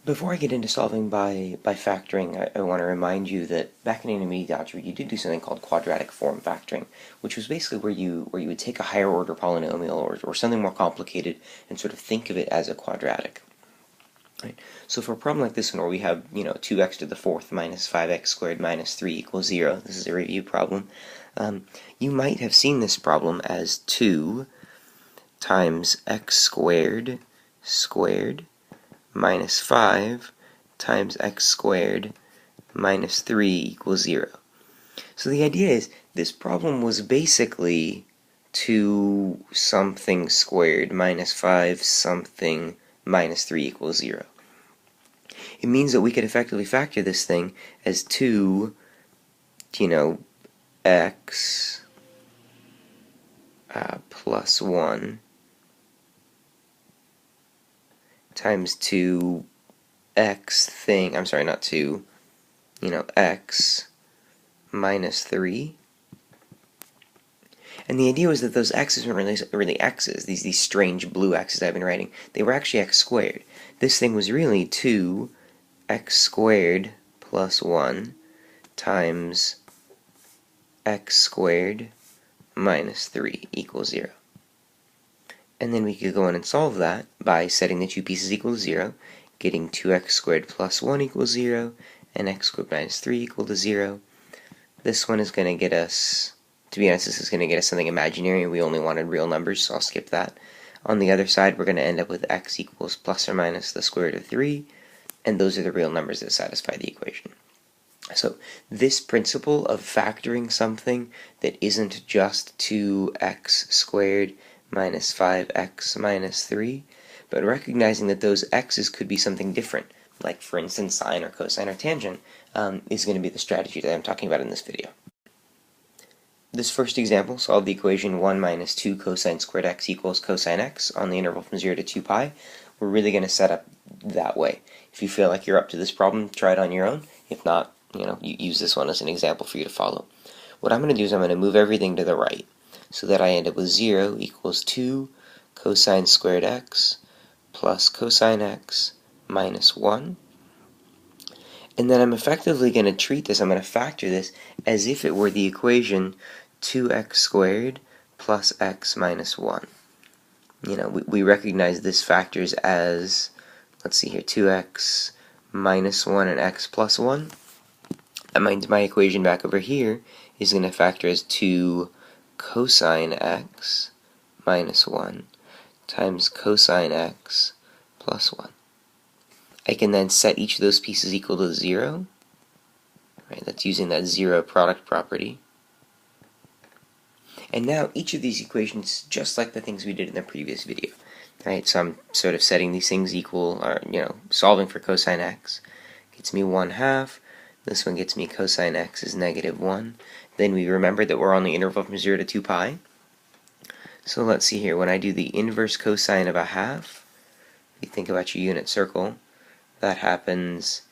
Before I get into solving by factoring, I want to remind you that back in intermediate algebra, you did do something called quadratic form factoring, which was basically where you would take a higher order polynomial or something more complicated and sort of think of it as a quadratic. Right? So for a problem like this one where we have 2x to the fourth minus 5x squared minus 3 equals 0, this is a review problem, you might have seen this problem as 2 times x squared squared minus 5 times x squared minus 3 equals 0. So the idea is this problem was basically 2 something squared minus 5 something minus 3 equals 0. It means that we could effectively factor this thing as 2, x plus 1 times 2 x thing, I'm sorry, not 2, x minus 3. And the idea was that those x's weren't really x's, these strange blue x's I've been writing. They were actually x squared. This thing was really 2 x squared plus 1 times x squared minus 3 equals 0. And then we could go in and solve that by setting the two pieces equal to 0, getting 2x squared plus 1 equals 0, and x squared minus 3 equal to 0. This one is going to get us, to be honest, this is going to get us something imaginary. We only wanted real numbers, so I'll skip that. On the other side, we're going to end up with x equals plus or minus the square root of 3, and those are the real numbers that satisfy the equation. So this principle of factoring something that isn't just 2x squared minus 5x minus 3, but recognizing that those x's could be something different, like for instance sine or cosine or tangent, is going to be the strategy that I'm talking about in this video. This first example, solve the equation 1 minus 2 cosine squared x equals cosine x on the interval from 0 to 2 pi. We're really going to set up that way. If you feel like you're up to this problem, try it on your own. If not, you use this one as an example for you to follow. What I'm going to do is I'm going to move everything to the right, so that I end up with 0 equals 2 cosine squared x plus cosine x minus 1. And then I'm effectively going to treat this, I'm going to factor this as if it were the equation 2x squared plus x minus 1. We recognize this factors as, let's see here, 2x minus 1 and x plus 1. That means my equation back over here is going to factor as 2 cosine x minus 1 times cosine x plus 1. I can then set each of those pieces equal to 0. Right, that's using that zero product property. And now each of these equations, just like the things we did in the previous video. Right, so I'm sort of setting these things equal, or solving for cosine x. Gets me 1/2. This one gets me cosine x is -1. Then we remember that we're on the interval from 0 to 2 pi. So let's see here, when I do the inverse cosine of 1/2, you think about your unit circle, that happens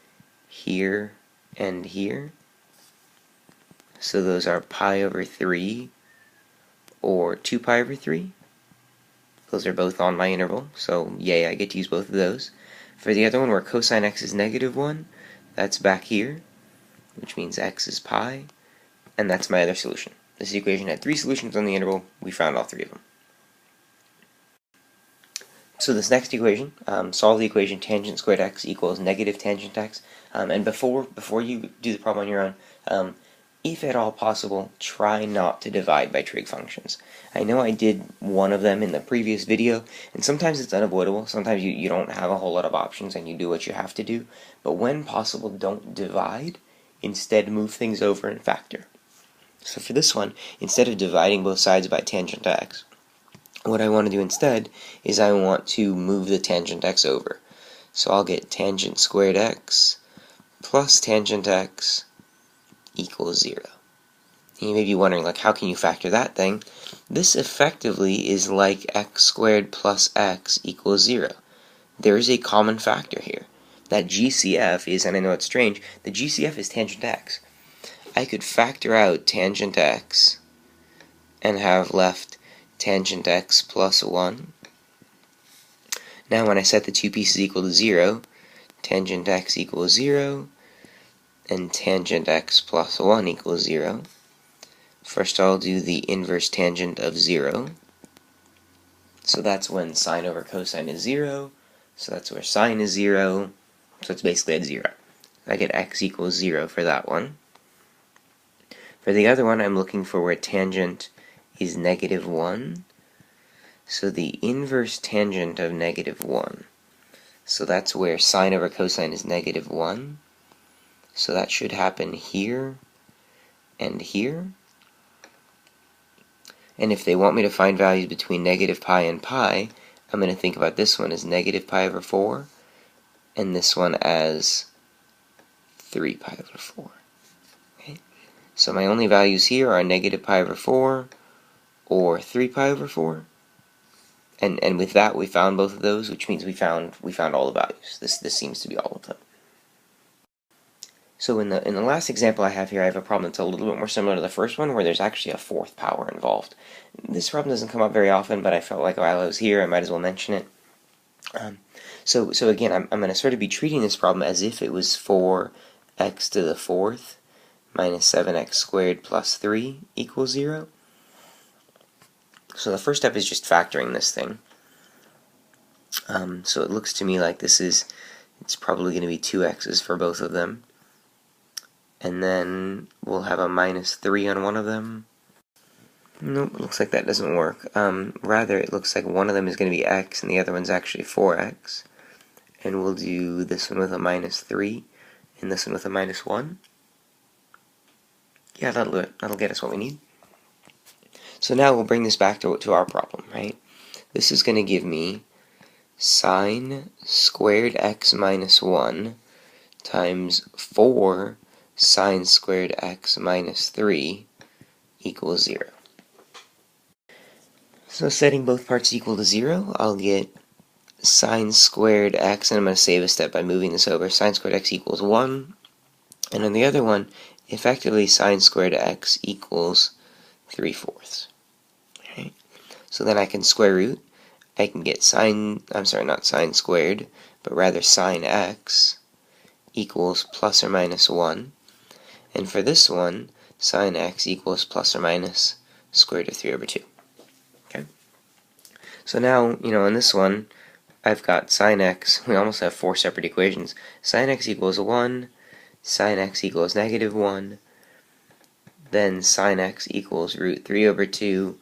here and here. So those are pi over 3 or 2 pi over 3. Those are both on my interval, so yay, I get to use both of those. For the other one where cosine x is -1, that's back here, which means x is pi, and that's my other solution. This equation had 3 solutions on the interval. We found all 3 of them. So this next equation, solve the equation tangent squared x equals negative tangent x. And before you do the problem on your own, if at all possible, try not to divide by trig functions. I know I did one of them in the previous video, and sometimes it's unavoidable. Sometimes you don't have a whole lot of options and you do what you have to do. But when possible, don't divide. Instead, move things over and factor. So for this one, instead of dividing both sides by tangent x, what I want to do instead is I want to move the tangent x over. So I'll get tangent squared x plus tangent x equals 0. And you may be wondering, like, how can you factor that thing? This effectively is like x squared plus x equals 0. There is a common factor here. That GCF is, and I know it's strange, the GCF is tangent x. I could factor out tangent x and have left tangent x plus 1. Now when I set the two pieces equal to 0, tangent x equals 0, and tangent x plus 1 equals 0. First I'll do the inverse tangent of 0. So that's when sine over cosine is 0. So that's where sine is 0. So it's basically at 0. I get x equals 0 for that one. For the other one, I'm looking for where tangent is negative 1. So the inverse tangent of negative 1. So that's where sine over cosine is negative 1. So that should happen here and here. And if they want me to find values between negative pi and pi, I'm going to think about this one as negative pi over 4, and this one as 3 pi over 4. Okay? So my only values here are negative pi over 4 or 3 pi over 4. And with that we found both of those, which means we found all the values. This seems to be all of them. So in the last example I have here, I have a problem that's a little bit more similar to the first one, where there's actually a fourth power involved. This problem doesn't come up very often, but I felt like while I was here, I might as well mention it. So again, I'm going to sort of be treating this problem as if it was 4x to the fourth minus 7x squared plus 3 equals 0. So the first step is just factoring this thing. So it looks to me like it's probably going to be 2x's for both of them. And then we'll have a minus 3 on one of them. Nope, it looks like that doesn't work. Rather, it looks like one of them is going to be x and the other one's actually 4x. And we'll do this one with a minus 3 and this one with a minus 1. Yeah, that'll do it. That'll get us what we need. So now we'll bring this back to our problem, right? This is going to give me sine squared x minus 1 times 4 sine squared x minus 3 equals 0. So setting both parts equal to 0, I'll get sine squared x, and I'm going to save a step by moving this over. Sine squared x equals 1. And on the other one, effectively sine squared x equals 3/4. Okay? So then I can square root. I can get not sine squared, but rather sine x equals plus or minus 1. And for this one, sine x equals plus or minus square root of 3 over 2. Okay? So now, in this one, I've got sine x, we almost have 4 separate equations. Sine x equals 1, sine x equals negative 1, then sine x equals root 3 over 2,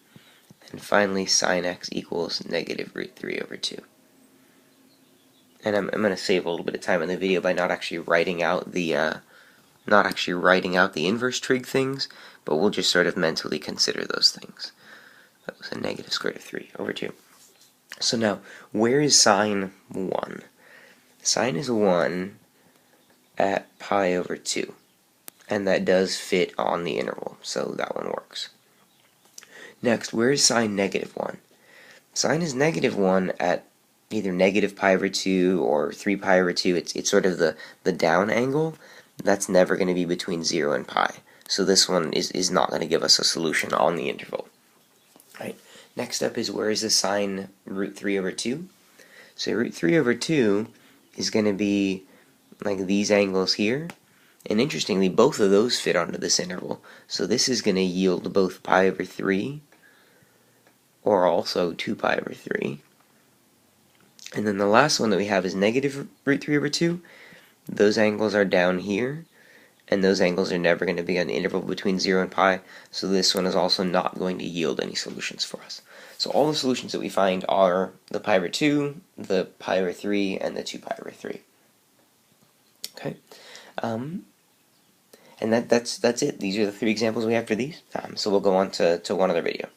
and finally sine x equals negative root 3 over 2. And I'm going to save a little bit of time in the video by not actually writing out the inverse trig things, but we'll just sort of mentally consider those things. That was a negative square root of 3 over 2. So now, where is sine 1? Sine is 1 at pi over 2. And that does fit on the interval, so that one works. Next, where is sine negative 1? Sine is negative 1 at either negative pi over 2 or 3 pi over 2. It's sort of the down angle. That's never going to be between 0 and pi. So this one is not going to give us a solution on the interval. Right. Next up is where is the sine root 3 over 2? So root 3 over 2 is going to be like these angles here. And interestingly, both of those fit onto this interval. So this is going to yield both pi over 3 or also 2 pi over 3. And then the last one that we have is negative root 3 over 2. Those angles are down here, and those angles are never going to be on the interval between 0 and pi, so this one is also not going to yield any solutions for us. So all the solutions that we find are the pi over 2, the pi over 3, and the 2 pi over 3. Okay? And that's it. These are the 3 examples we have for these. So we'll go on to one other video.